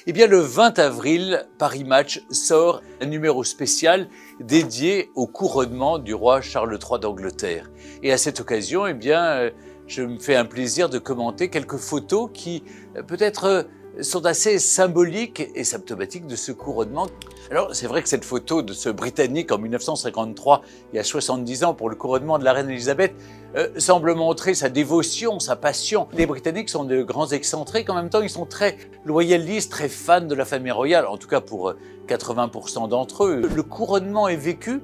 Eh bien, le 20 avril, Paris Match sort un numéro spécial dédié au couronnement du roi Charles III d'Angleterre. Et à cette occasion, eh bien, je me fais un plaisir de commenter quelques photos qui, peut-être, sont assez symboliques et symptomatiques de ce couronnement. Alors, c'est vrai que cette photo de ce Britannique en 1953, il y a 70 ans, pour le couronnement de la reine Elisabeth, semble montrer sa dévotion, sa passion. Les Britanniques sont de grands excentriques, en même temps, ils sont très loyalistes, très fans de la famille royale, en tout cas pour 80% d'entre eux. Le couronnement est vécu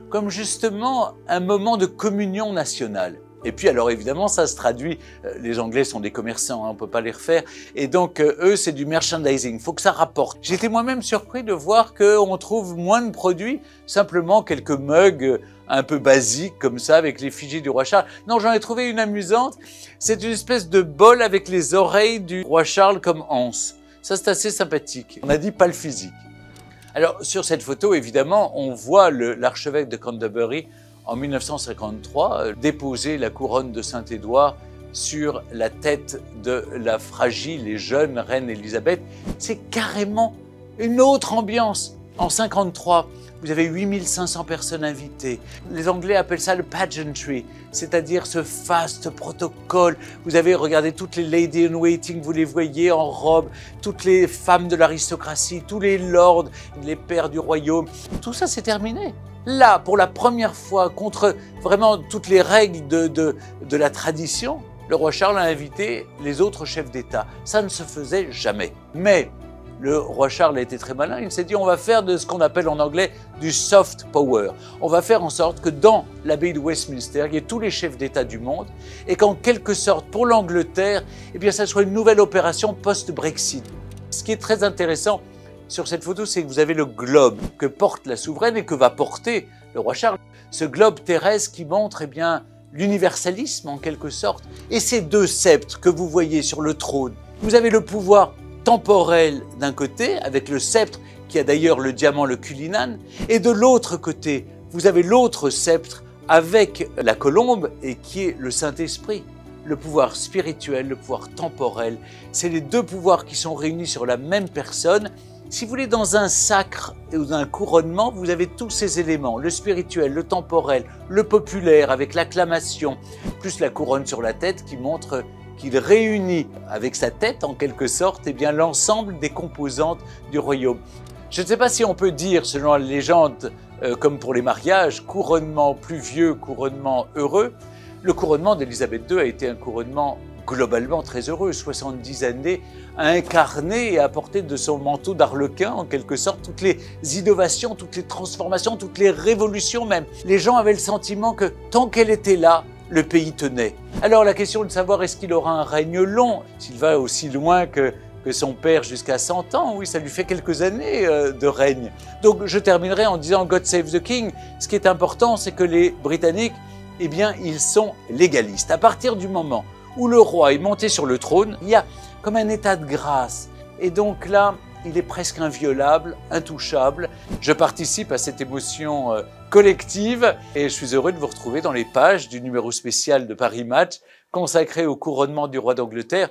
comme justement un moment de communion nationale. Et puis alors évidemment ça se traduit, les Anglais sont des commerçants, hein, on ne peut pas les refaire, et donc eux c'est du merchandising, il faut que ça rapporte. J'étais moi-même surpris de voir qu'on trouve moins de produits, simplement quelques mugs un peu basiques comme ça avec l'effigie du roi Charles. Non, j'en ai trouvé une amusante, c'est une espèce de bol avec les oreilles du roi Charles comme anse. Ça c'est assez sympathique, on a dit pas le physique. Alors sur cette photo évidemment on voit l'archevêque de Canterbury en 1953, déposer la couronne de Saint-Édouard sur la tête de la fragile et jeune reine Elisabeth. C'est carrément une autre ambiance. En 1953, vous avez 8500 personnes invitées. Les Anglais appellent ça le pageantry, c'est-à-dire ce faste protocole. Vous avez regardé toutes les ladies in waiting, vous les voyez en robe, toutes les femmes de l'aristocratie, tous les lords, les pairs du royaume. Tout ça, c'est terminé. Là, pour la première fois, contre vraiment toutes les règles de la tradition, le roi Charles a invité les autres chefs d'État. Ça ne se faisait jamais. Mais le roi Charles a été très malin, il s'est dit on va faire de ce qu'on appelle en anglais du soft power. On va faire en sorte que dans l'abbaye de Westminster, il y ait tous les chefs d'État du monde et qu'en quelque sorte, pour l'Angleterre, eh bien, ça soit une nouvelle opération post-Brexit. Ce qui est très intéressant sur cette photo, c'est que vous avez le globe que porte la souveraine et que va porter le roi Charles. Ce globe terrestre qui montre eh bien, l'universalisme en quelque sorte. Et ces deux sceptres que vous voyez sur le trône, vous avez le pouvoir temporel d'un côté, avec le sceptre qui a d'ailleurs le diamant, le Cullinan, et de l'autre côté, vous avez l'autre sceptre avec la colombe et qui est le Saint-Esprit. Le pouvoir spirituel, le pouvoir temporel, c'est les deux pouvoirs qui sont réunis sur la même personne. Si vous voulez, dans un sacre ou un couronnement, vous avez tous ces éléments, le spirituel, le temporel, le populaire avec l'acclamation, plus la couronne sur la tête qui montre qu'il réunit avec sa tête en quelque sorte eh bien l'ensemble des composantes du royaume. Je ne sais pas si on peut dire, selon la légende, comme pour les mariages, couronnement pluvieux, couronnement heureux. Le couronnement d'Élisabeth II a été un couronnement globalement très heureux, 70 années à incarner et à porter de son manteau d'arlequin en quelque sorte toutes les innovations, toutes les transformations, toutes les révolutions même. Les gens avaient le sentiment que tant qu'elle était là, le pays tenait. Alors la question de savoir est-ce qu'il aura un règne long, s'il va aussi loin que son père jusqu'à 100 ans, oui, ça lui fait quelques années de règne. Donc je terminerai en disant God save the King. Ce qui est important, c'est que les Britanniques, eh bien, ils sont légalistes. À partir du moment où le roi est monté sur le trône, il y a comme un état de grâce. Et donc là, il est presque inviolable, intouchable. Je participe à cette émotion collective et je suis heureux de vous retrouver dans les pages du numéro spécial de Paris Match consacré au couronnement du roi d'Angleterre.